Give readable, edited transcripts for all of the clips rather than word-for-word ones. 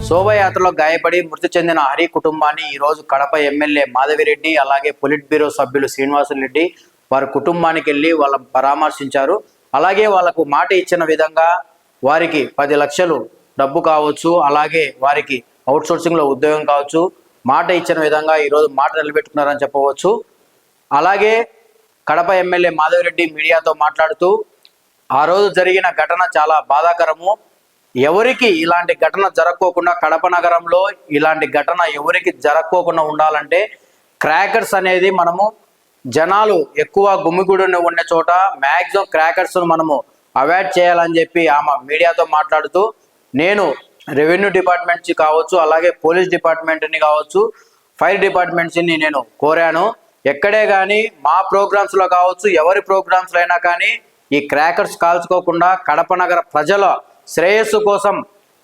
శోభయాత్రలో గాయపడి మృతి చెందిన హరి కుటుంబాన్ని ఈరోజు కడప ఎమ్మెల్యే మాధవిరెడ్డి అలాగే పొలిట్ బ్యూరో సభ్యులు శ్రీనివాసులరెడ్డి వారి కుటుంబానికి వెళ్ళి వాళ్ళ పరామర్శించారు. అలాగే వాళ్ళకు మాట ఇచ్చిన విధంగా వారికి 10 లక్షలు డబ్బు కావచ్చు, అలాగే వారికి అవుట్సోర్సింగ్లో ఉద్యోగం కావచ్చు, మాట ఇచ్చిన విధంగా ఈరోజు మాట నిలబెట్టుకున్నారని చెప్పవచ్చు. అలాగే కడప ఎమ్మెల్యే మాధవిరెడ్డి మీడియాతో మాట్లాడుతూ ఆ రోజు జరిగిన ఘటన చాలా బాధాకరము. ఎవరికి ఇలాంటి ఘటన జరగకోకుండా, కడప నగరంలో ఇలాంటి ఘటన ఎవరికి జరగకోకుండా ఉండాలంటే క్రాకర్స్ అనేది మనము జనాలు ఎక్కువ గుమిగూడుని ఉన్న చోట మ్యాక్సిమం క్రాకర్స్ను మనము అవాయిడ్ చేయాలని చెప్పి ఆమె మీడియాతో మాట్లాడుతూ, నేను రెవెన్యూ డిపార్ట్మెంట్స్ కావచ్చు, అలాగే పోలీస్ డిపార్ట్మెంట్ని కావచ్చు, ఫైర్ డిపార్ట్మెంట్స్ని నేను కోరాను. ఎక్కడే కానీ మా ప్రోగ్రామ్స్లో కావచ్చు, ఎవరి ప్రోగ్రామ్స్లో అయినా కానీ ఈ క్రాకర్స్ కాల్చుకోకుండా కడప నగర ప్రజల శ్రేయస్సు కోసం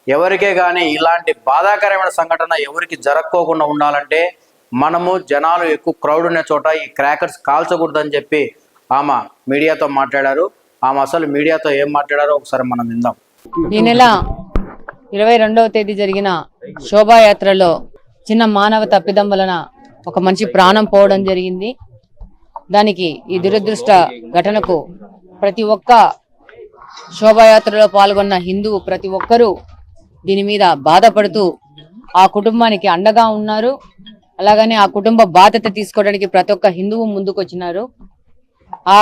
ఎవరికే కానీ ఇలాంటి బాధాకరమైన సంఘటన ఎవరికి జరగకోకుండా ఉండాలంటే మనము జనాలు ఎక్కువ క్రౌడ్ ఉన్న చోట ఈ క్రాకర్స్ కాల్చకూడదని చెప్పి ఆమె మీడియాతో మాట్లాడారు. ఆమె అసలు మీడియాతో ఏం మాట్లాడారో ఒకసారి మనం విందాం. ఈ నెల 22వ తేదీ జరిగిన శోభాయాత్రలో చిన్న మానవ తప్పిదం వలన ఒక మంచి ప్రాణం పోవడం జరిగింది. దానికి ఈ దురదృష్ట ఘటనకు ప్రతి ఒక్క శోభాయాత్రలో పాల్గొన్న హిందువు ప్రతి ఒక్కరూ దీని మీద బాధపడుతూ ఆ కుటుంబానికి అండగా ఉన్నారు. అలాగనే ఆ కుటుంబ బాధ్యత తీసుకోవడానికి ప్రతి ఒక్క హిందువు ముందుకొచ్చినారు. ఆ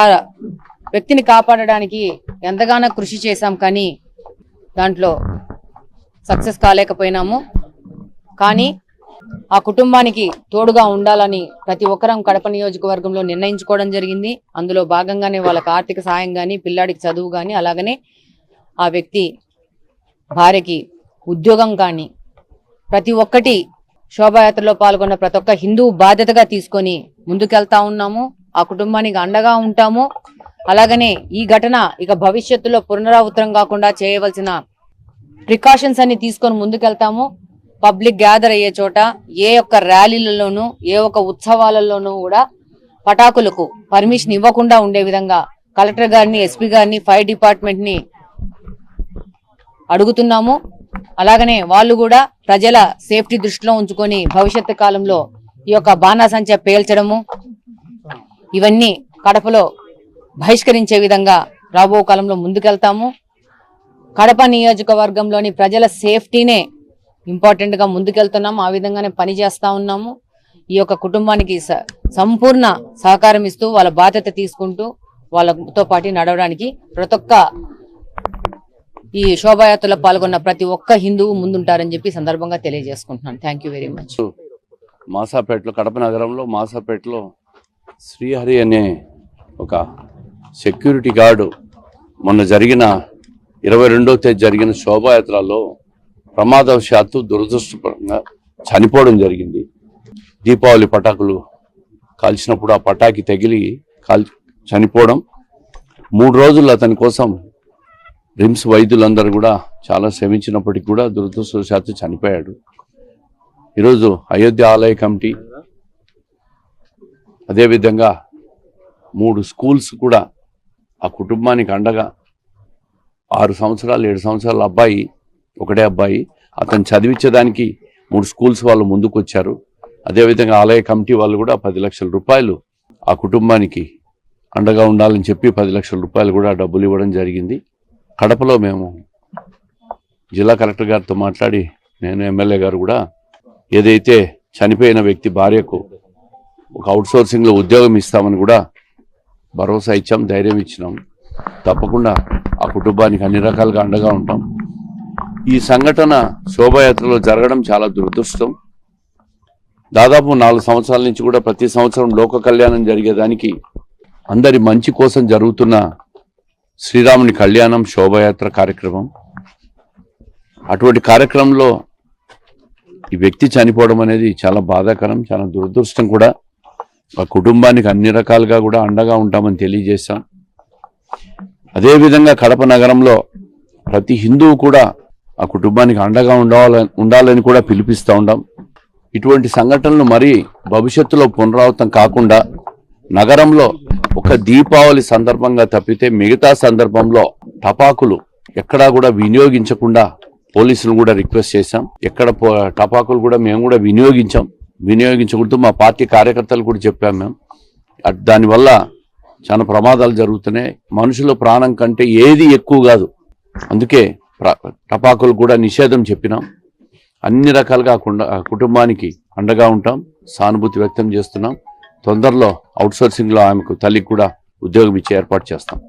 వ్యక్తిని కాపాడడానికి ఎంతగానో కృషి చేశాం, కానీ దాంట్లో సక్సెస్ కాలేకపోయినాము. కానీ ఆ కుటుంబానికి తోడుగా ఉండాలని ప్రతి ఒక్కరం కడప నియోజకవర్గంలో నిర్ణయించుకోవడం జరిగింది. అందులో భాగంగానే వాళ్ళకి ఆర్థిక సాయం కానీ, పిల్లాడికి చదువు కానీ, అలాగనే ఆ వ్యక్తి భార్యకి ఉద్యోగం కానీ ప్రతి ఒక్కటి శోభాయాత్రలో పాల్గొన్న ప్రతి ఒక్క హిందువు బాధ్యతగా తీసుకొని ముందుకెళ్తా ఉన్నాము. ఆ కుటుంబానికి అండగా ఉంటాము. అలాగనే ఈ ఘటన ఇక భవిష్యత్తులో పునరావృతం కాకుండా చేయవలసిన ప్రికాషన్స్ అన్ని తీసుకొని ముందుకెళ్తాము. పబ్లిక్ గ్యాదర్ అయ్యే చోట, ఏ ఒక్క ర్యాలీలలోనూ, ఏ ఒక్క ఉత్సవాలలోనూ కూడా పటాకులకు పర్మిషన్ ఇవ్వకుండా ఉండే విధంగా కలెక్టర్ గారిని, ఎస్పీ గారిని, ఫైర్ డిపార్ట్మెంట్ ని అడుగుతున్నాము. అలాగనే వాళ్ళు కూడా ప్రజల సేఫ్టీ దృష్టిలో ఉంచుకొని భవిష్యత్తు కాలంలో ఈ యొక్క బాణాసంచా పేల్చడము ఇవన్నీ కడపలో బహిష్కరించే విధంగా రాబో కాలంలో ముందుకెళ్తాము. కడప నియోజకవర్గంలోని ప్రజల సేఫ్టీనే ఇంపార్టెంట్ గా ముందుకెళ్తున్నాము. ఆ విధంగానే పని చేస్తా ఉన్నాము. ఈ యొక్క కుటుంబానికి సంపూర్ణ సహకారం ఇస్తూ వాళ్ళ బాధ్యత తీసుకుంటూ వాళ్ళతో పాటు నడవడానికి ప్రతి ఒక్క ఈ శోభాయాత్రలో పాల్గొన్న ప్రతి ఒక్క హిందువు ముందుంటారని చెప్పి సందర్భంగా తెలియజేసుకుంటున్నాను. Thank you very much. మాసాపేటలో, కడప నగరంలో మాసాపేటలో శ్రీహరి అనే ఒక సెక్యూరిటీ గార్డు మొన్న జరిగిన 22వ తేదీ జరిగిన శోభాయాత్రలో ప్రమాదవశాత్తు దురదృష్టపరంగా చనిపోవడం జరిగింది. దీపావళి పటాకులు కాల్చినప్పుడు ఆ పటాకి తగిలి చనిపోవడం. 3 రోజులు అతని కోసం రిమ్స్ వైద్యులందరూ కూడా చాలా శ్రమించినప్పటికీ కూడా దురదృష్టవశాత్తు చనిపోయాడు. ఈరోజు అయోధ్య ఆలయ కమిటీ, అదేవిధంగా 3 స్కూల్స్ కూడా ఆ కుటుంబానికి అండగా 6 సంవత్సరాలు 7 సంవత్సరాల అబ్బాయి, ఒకటే అబ్బాయి, అతను చదివించడానికి 3 స్కూల్స్ వాళ్ళు ముందుకు వచ్చారు. అదేవిధంగా ఆలయ కమిటీ వాళ్ళు కూడా 10 లక్షల రూపాయలు ఆ కుటుంబానికి అండగా ఉండాలని చెప్పి 10 లక్షల రూపాయలు కూడా డబ్బులు ఇవ్వడం జరిగింది. కడపలో మేము జిల్లా కలెక్టర్ గారితో మాట్లాడి, నేను ఎమ్మెల్యే గారు కూడా ఏదైతే చనిపోయిన వ్యక్తి భార్యకు ఒక అవుట్సోర్సింగ్లో ఉద్యోగం ఇస్తామని కూడా భరోసా ఇచ్చాం, ధైర్యం ఇచ్చినాం. తప్పకుండా ఆ కుటుంబానికి అన్ని రకాలుగా అండగా ఉంటాం. ఈ సంఘటన శోభాయాత్రలో జరగడం చాలా దురదృష్టం. దాదాపు 4 సంవత్సరాల నుంచి కూడా ప్రతి సంవత్సరం లోక కళ్యాణం జరిగేదానికి అందరి మంచి కోసం జరుగుతున్న శ్రీరాముని కళ్యాణం శోభాయాత్ర కార్యక్రమం. అటువంటి కార్యక్రమంలో ఈ వ్యక్తి చనిపోవడం అనేది చాలా బాధాకరం, చాలా దురదృష్టం కూడా. ఆ కుటుంబానికి అన్ని రకాలుగా కూడా అండగా ఉంటామని తెలియజేశాం. అదేవిధంగా కడప నగరంలో ప్రతి హిందువు కూడా ఆ కుటుంబానికి అండగా ఉండాలని కూడా పిలిపిస్తూ ఉంటాం. ఇటువంటి సంఘటనలు మరి భవిష్యత్తులో పునరావృతం కాకుండా నగరంలో ఒక దీపావళి సందర్భంగా తప్పితే మిగతా సందర్భంలో టపాకులు ఎక్కడా కూడా వినియోగించకుండా పోలీసులు కూడా రిక్వెస్ట్ చేశాం. ఎక్కడ టపాకులు కూడా మేము కూడా వినియోగించకూడదు. మా పార్టీ కార్యకర్తలు కూడా చెప్పాం మేము. దానివల్ల చాలా ప్రమాదాలు జరుగుతున్నాయి. మనుషుల ప్రాణం కంటే ఏది ఎక్కువ కాదు. అందుకే టపాకులు కూడా నిషేధం చెప్పినాం. అన్ని రకాలుగా ఆ కుటుంబానికి అండగా ఉంటాం, సానుభూతి వ్యక్తం చేస్తున్నాం. తొందరలో అవుట్సోర్సింగ్లో ఆమెకు తల్లికి కూడా ఉద్యోగం ఇచ్చే ఏర్పాటు చేస్తాం.